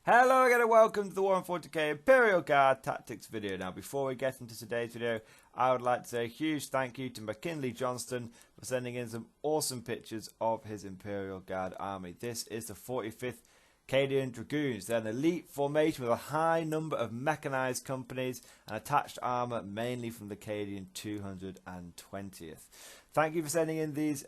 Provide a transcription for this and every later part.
Hello again and welcome to the Warhammer 40k Imperial Guard Tactics video. Now before we get into today's video, I would like to say a huge thank you to McKinley Johnston for sending in some awesome pictures of his Imperial Guard army. This is the 45th Cadian Dragoons. They're an elite formation with a high number of mechanized companies and attached armor mainly from the Cadian 220th. Thank you for sending in these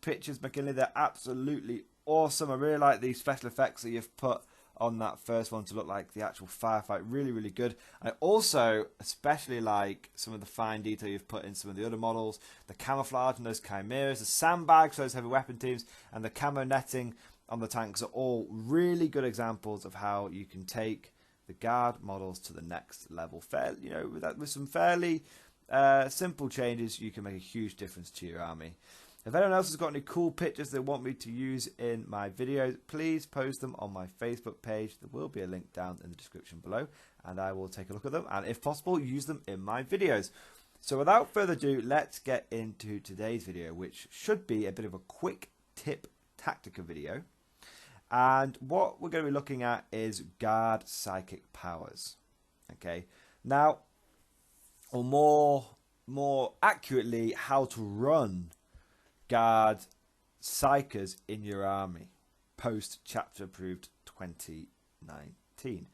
pictures, McKinley. They're absolutely awesome. I really like these special effects that you've put on that first one to look like the actual firefight. Really good. I also especially like some of the fine detail you've put in some of the other models, the camouflage and those chimeras, the sandbags for those heavy weapon teams, and the camo netting on the tanks are all really good examples of how you can take the guard models to the next level. With some fairly simple changes, you can make a huge difference to your army. If anyone else has got any cool pictures they want me to use in my videos, please post them on my Facebook page. There will be a link down in the description below, and I will take a look at them, and if possible, use them in my videos. So without further ado, let's get into today's video, which should be a bit of a quick tip tactica video. And what we're going to be looking at is guard psychic powers. Okay, now, or more accurately, how to run guard psychers in your army post chapter approved 2019,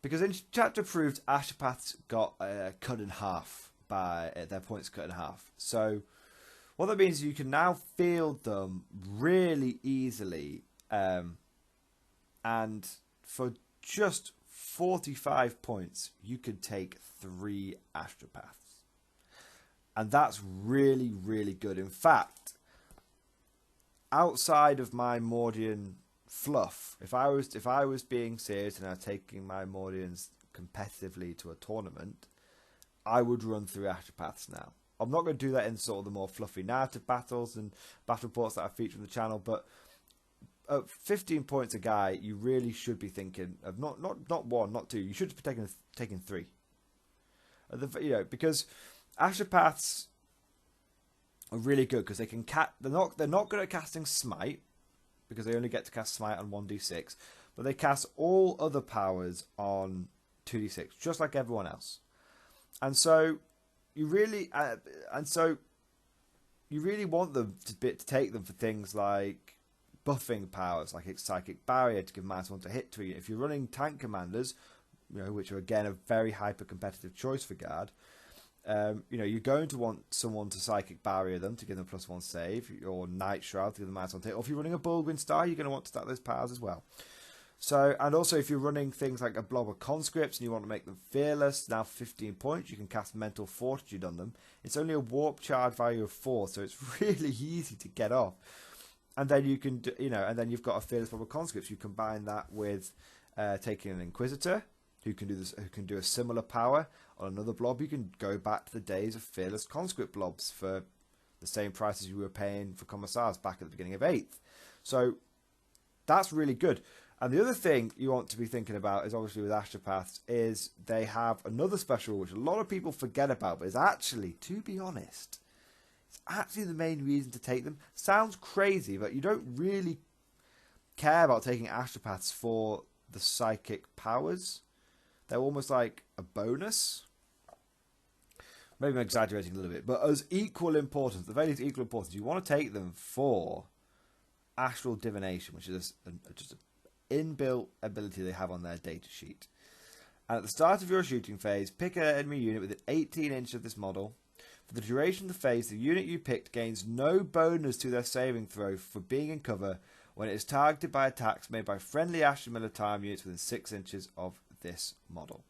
because in chapter approved Astropaths got cut in half by their points cut in half. So what that means is you can now field them really easily, and for just 45 points you could take 3 Astropaths. And that's really good. In fact, outside of my Mordian fluff, if I was being serious and I was taking my Mordians competitively to a tournament, I would run through Astropaths now. I'm not going to do that in sort of the more fluffy narrative battles and battle reports that I feature on the channel, but at 15 points a guy, you really should be thinking of not 1, not 2. You should be taking 3. Because Astropaths are really good because they can they're not good at casting smite, because they only get to cast smite on 1d6, but they cast all other powers on 2d6 just like everyone else. And so you really want them to take them for things like buffing powers, like its psychic barrier to give -1 to hit to you. If you're running tank commanders, which are again a very hyper competitive choice for guard, you're going to want someone to psychic barrier them to give them +1 save, or Night Shroud to give them -1 hit. Or if you're running a Bullwind Star, you're going to want to stack those powers as well. So, and also if you're running things like a blob of conscripts and you want to make them fearless, now 15 points, you can cast Mental Fortitude on them. It's only a warp charge value of 4, so it's really easy to get off. And then you can, and then you've got a fearless blob of conscripts. You combine that with taking an Inquisitor, who can do this, who can do a similar power on another blob. You can go back to the days of fearless conscript blobs for the same price as you were paying for commissars back at the beginning of 8th. So that's really good. And the other thing you want to be thinking about is, obviously with Astropaths, is they have another special which a lot of people forget about, but is actually, to be honest, it's actually the main reason to take them. Sounds crazy, but you don't really care about taking Astropaths for the psychic powers. They're almost like a bonus. Maybe I'm exaggerating a little bit, but as equal importance, the very least equal importance, you want to take them for astral divination, which is just an inbuilt ability they have on their data sheet. And at the start of your shooting phase, pick an enemy unit within 18 inches of this model. For the duration of the phase, the unit you picked gains no bonus to their saving throw for being in cover when it is targeted by attacks made by friendly Astra Militarum units within 6 inches of this model.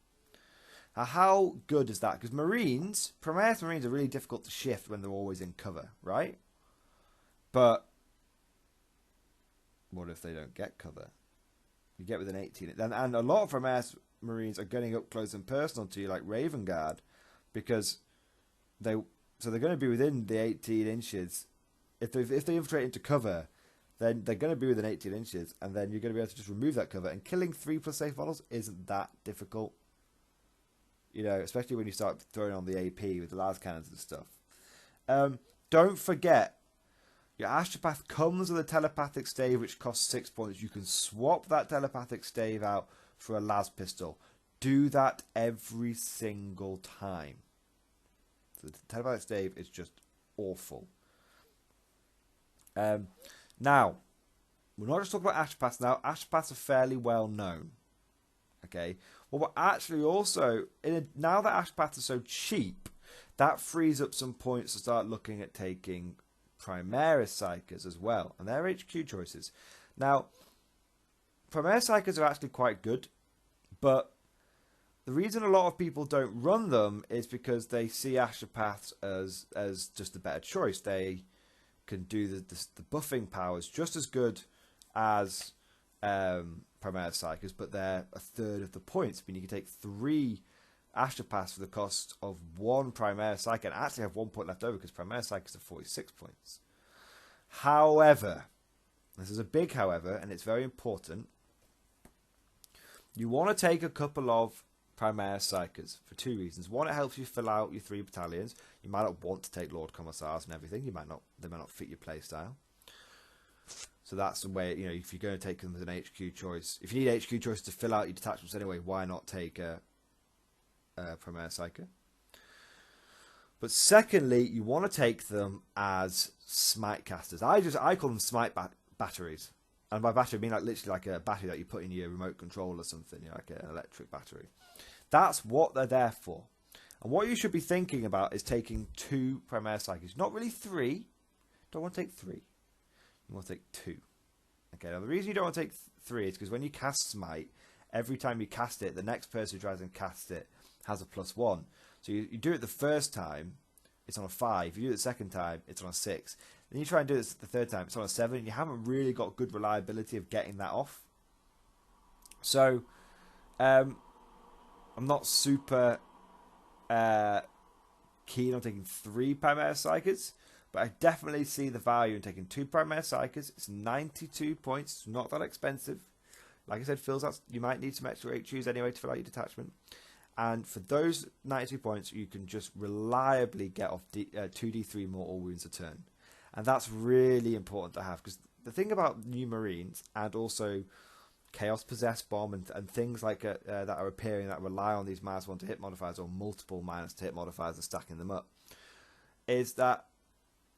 Now, how good is that? Because Primaris Marines are really difficult to shift when they're always in cover, right? But what if they don't get cover? You get within 18, and a lot of Primaris Marines are getting up close and personal to you, like Raven Guard, because they're going to be within the 18 inches. If they infiltrate into cover, then they're going to be within 18 inches, and then you're going to be able to just remove that cover. And killing 3+ safe models isn't that difficult, especially when you start throwing on the AP with the las cannons and stuff. Don't forget Your Astropath comes with a telepathic stave which costs 6 points. You can swap that telepathic stave out for a las pistol. Do that every single time. So the telepathic stave is just awful. Now, we're not just talking about Astropaths now. Astropaths are fairly well known. Okay. Well, we're actually also, now that Astropaths are so cheap, that frees up some points to start looking at taking Primaris Psykers as well. And they're HQ choices. Now, Primaris Psykers are actually quite good. But the reason a lot of people don't run them is because they see Astropaths as just a better choice. They can do the buffing powers just as good as Primaris Psykers, but they're a third of the points. I mean, you can take 3 Astropaths for the cost of 1 Primaris Psyker and actually have 1 point left over because Primaris Psykers are 46 points. However, this is a big however, and it's very important. You want to take a couple of Primaris Psykers for 2 reasons. One, it helps you fill out your 3 battalions. You might not want to take Lord Commissars and everything. They might not fit your playstyle. So that's the way, you know, if you're going to take them as an HQ choice. If you need HQ choice to fill out your detachments anyway, why not take a Primaris Psyker? But secondly, you want to take them as smite casters. I call them smite batteries. And by battery, I mean like literally like a battery that you put in your remote control or something, you know, like an electric battery. That's what they're there for. And what you should be thinking about is taking 2 Primaris Psykers. Not really 3. Don't want to take 3. You want to take 2. Okay, now the reason you don't want to take 3 is because when you cast Smite, every time you cast it, the next person who tries and cast it has a +1. So you do it the first time, it's on a 5. You do it the second time, it's on a 6. Then you try and do it the third time, it's on a 7. And you haven't really got good reliability of getting that off. So, I'm not super keen on taking 3 Primaris Psykers, but I definitely see the value in taking 2 Primaris Psykers. It's 92 points, it's not that expensive. Like I said, fills out, you might need some extra HQs anyway to fill out your detachment. And for those 92 points, you can just reliably get off 2d3 mortal wounds a turn. And that's really important to have, because the thing about new Marines and also Chaos Possessed Bomb and things like that are appearing that rely on these -1 to hit modifiers or multiple -to hit modifiers and stacking them up is that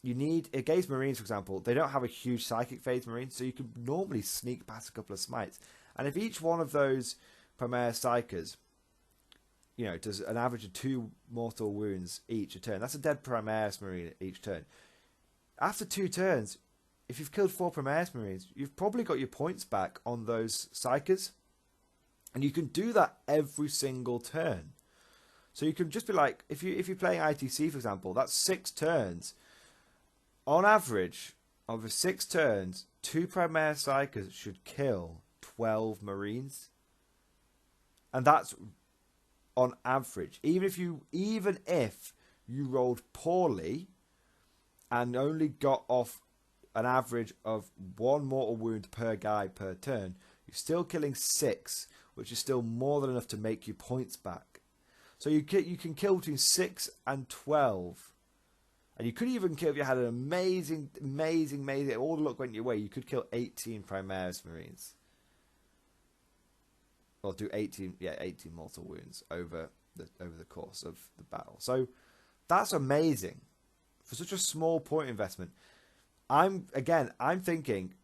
you need, against Marines, for example, they don't have a huge psychic phase Marines, so you can normally sneak past a couple of smites. And if each one of those Primaris Psykers, you know, does an average of 2 mortal wounds each a turn, that's a dead Primaris Marine each turn. After 2 turns, if you've killed 4 Primaris Marines, you've probably got your points back on those Psykers. And you can do that every single turn. So you can just be like, if you're playing ITC, for example, that's 6 turns. On average, over 6 turns, 2 Primaris Psykers should kill 12 Marines. And that's on average. Even if you rolled poorly and only got off an average of 1 mortal wound per guy per turn, you're still killing 6, which is still more than enough to make your points back. So you can kill between 6 and 12. And you could even kill, if you had an amazing, all the luck went your way, you could kill 18 Primaris Marines. Or do 18 mortal wounds over the course of the battle. So that's amazing for such a small point investment. I'm thinking,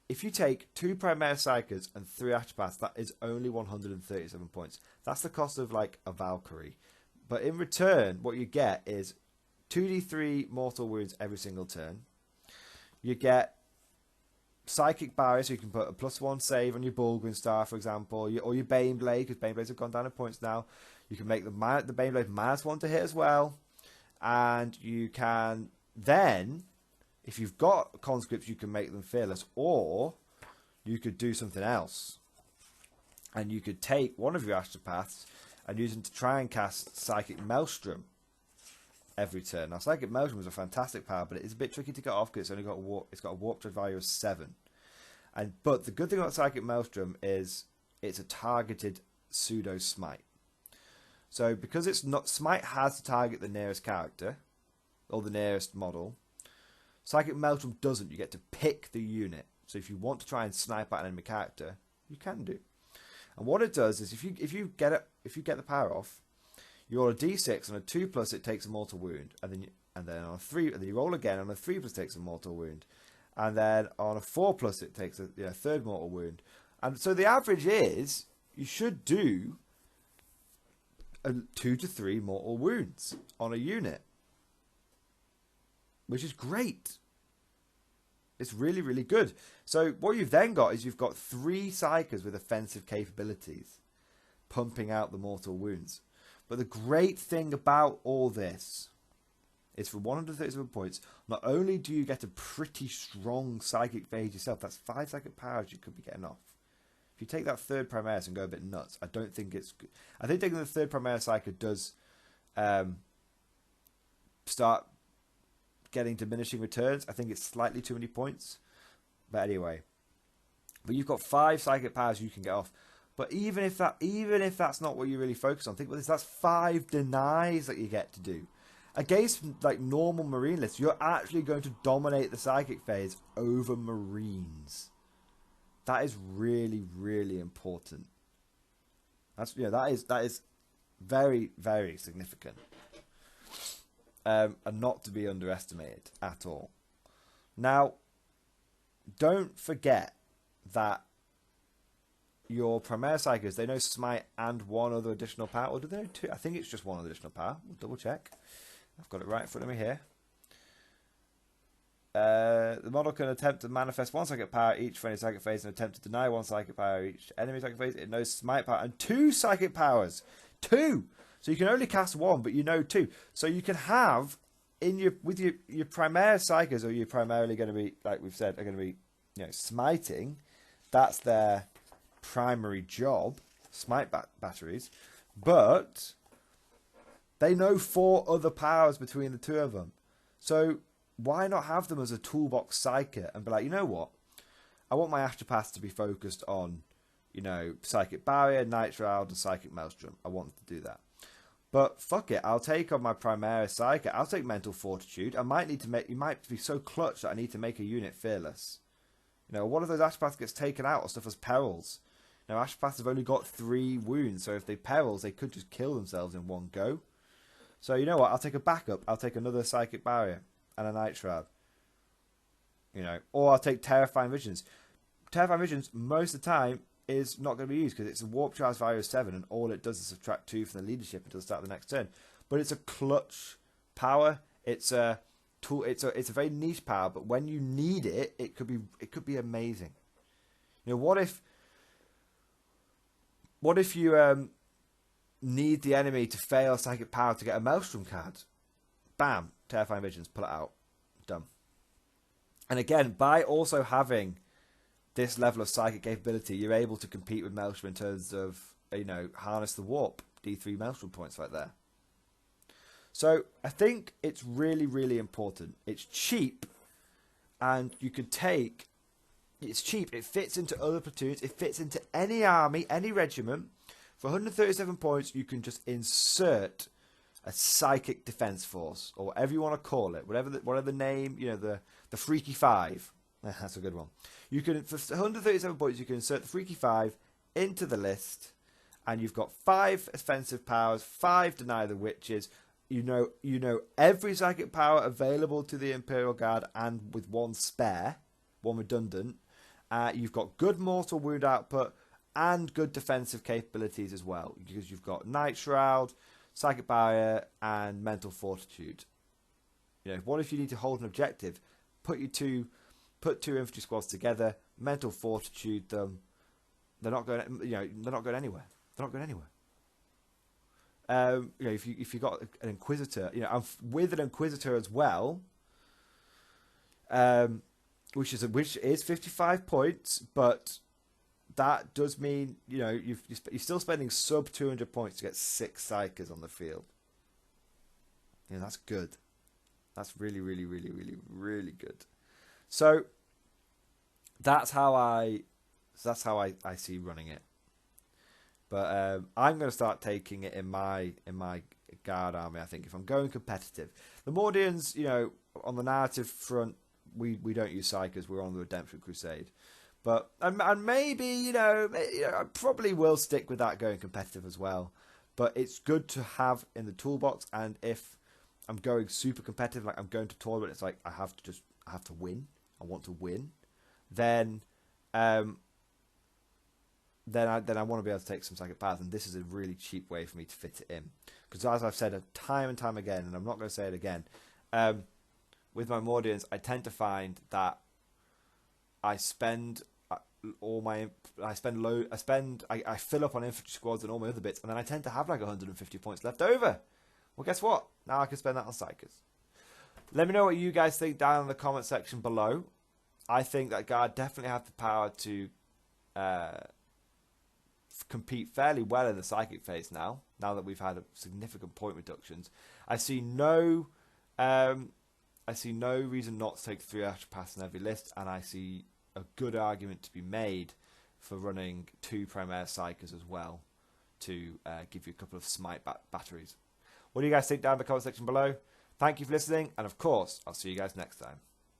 if you take 2 Primaris Psykers and 3 Astropaths, that is only 137 points. That's the cost of like a Valkyrie. But in return, what you get is 2d3 mortal wounds every single turn. You get Psychic Barrier, so you can put a +1 save on your Bulgrin Star, for example, or your Baneblade, because Baneblades have gone down in points now. You can make the Baneblade -1 to hit as well. And you can then, if you've got conscripts, you can make them fearless, or you could do something else. And you could take one of your Astropaths and use them to try and cast Psychic Maelstrom every turn. Now, Psychic Maelstrom is a fantastic power, but it's a bit tricky to get off because it's got a warp drive value of 7. But the good thing about Psychic Maelstrom is it's a targeted pseudo smite. So because it's not, smite has to target the nearest character or the nearest model. Psychic Maelstrom doesn't. You get to pick the unit. So if you want to try and snipe at an enemy character, you can do. And what it does is if you get the power off, you roll a d6 on a 2+ it takes a mortal wound, and then on a 3, and then you roll again on a 3+ it takes a mortal wound, and then on a 4+ it takes a third mortal wound. And so the average is you should do 2 to 3 mortal wounds on a unit, which is great. It's really, really good. So what you've then got is you've got 3 Psykers with offensive capabilities pumping out the mortal wounds. But the great thing about all this is for 137 points, not only do you get a pretty strong psychic phase yourself, that's 5 psychic powers you could be getting off. If you take that third Primaris and go a bit nuts, I don't think it's good. I think taking the third Primaris Psyker does start getting diminishing returns. I think it's slightly too many points. But anyway. But you've got 5 psychic powers you can get off. But even if that's not what you really focus on, think about this, that's 5 denies that you get to do. Against like normal marine lists, you're actually going to dominate the psychic phase over marines. That is really, really important. That is very, very significant. And not to be underestimated at all. Now, don't forget that your Primaris Psykers, they know Smite and 1 other additional power. Or do they know 2? I think it's just 1 additional power. We'll double check. I've got it right in front of me here. The model can attempt to manifest 1 psychic power each for any psychic phase and attempt to deny 1 psychic power each enemy psychic phase. It knows Smite power and 2 psychic powers. 2! So you can only cast 1, but you know 2. So you can have with your Primaris Psykers, or you're primarily going to be, like we've said, are going to be smiting. That's their primary job, smite batteries. But they know 4 other powers between the 2 of them. So why not have them as a toolbox Psyker and be like, you know what? I want my Astropaths to be focused on, Psychic Barrier, Night Shroud, and Psychic Maelstrom. I want them to do that. But fuck it, I'll take on my Primaris Psyker. I'll take Mental Fortitude. You might be so clutch that I need to make a unit fearless. One of those Astropaths gets taken out or stuff as perils. Astropaths have only got 3 wounds, so if they perils, they could just kill themselves in one go. So you know what? I'll take a backup. I'll take another Psychic Barrier and a Night Shroud. Or I'll take Terrifying Visions. Terrifying Visions, most of the time, is not going to be used because it's a warp charge value of 7 and all it does is subtract 2 from the leadership until the start of the next turn. But it's a clutch power. It's a tool. It's a very niche power, but when you need it, it could be amazing. What if you need the enemy to fail psychic power to get a Maelstrom card? Bam, Terrifying Visions, pull it out, done. And again, by also having this level of psychic capability, you're able to compete with Maelstrom in terms of, harness the warp, D3 Maelstrom points right there. So I think it's really, really important. It's cheap, and you can take, it's cheap, it fits into other platoons, it fits into any army, any regiment. For 137 points, you can just insert a psychic defense force, or whatever you want to call it, whatever the name, the Freaky 5. That's a good one. You can, for 137 points, you can insert the Freaky 5 into the list, and you've got 5 offensive powers, 5 deny the witches. You know every psychic power available to the Imperial Guard, and with 1 spare, 1 redundant. You've got good mortal wound output and good defensive capabilities as well, because you've got Night Shroud, Psychic Barrier, and Mental Fortitude. What if you need to hold an objective? Put 2 infantry squads together, Mental Fortitude them. They're not going. They're not going anywhere. They're not going anywhere. If you got an Inquisitor, and with an Inquisitor as well, which is 55 points, but that does mean you're still spending sub 200 points to get 6 Psykers on the field. That's good. That's really, really, really, really, really good. So that's how I see running it. But I'm going to start taking it in my guard army. I think if I'm going competitive, the Mordians, on the narrative front, we don't use Psykers. We're on the Redemption Crusade. But and maybe, you know, I probably will stick with that going competitive as well. But it's good to have in the toolbox. And if I'm going super competitive, like I'm going to tournament, it's like I have to win. I want to win. Then I want to be able to take some psychic powers, and this is a really cheap way for me to fit it in. Because as I've said time and time again, and I'm not going to say it again, with my Mordians, I tend to find that I spend I fill up on infantry squads and all my other bits, and then I tend to have like 150 points left over. Well, guess what? Now I can spend that on Psykers. Let me know what you guys think down in the comment section below. I think that Guard definitely have the power to compete fairly well in the psychic phase now that we've had significant point reductions. I see no reason not to take 3 Astra Pass in every list, and I see a good argument to be made for running 2 Primaire Psykers as well to give you a couple of smite batteries. What do you guys think down in the comment section below? Thank you for listening, and of course, I'll see you guys next time.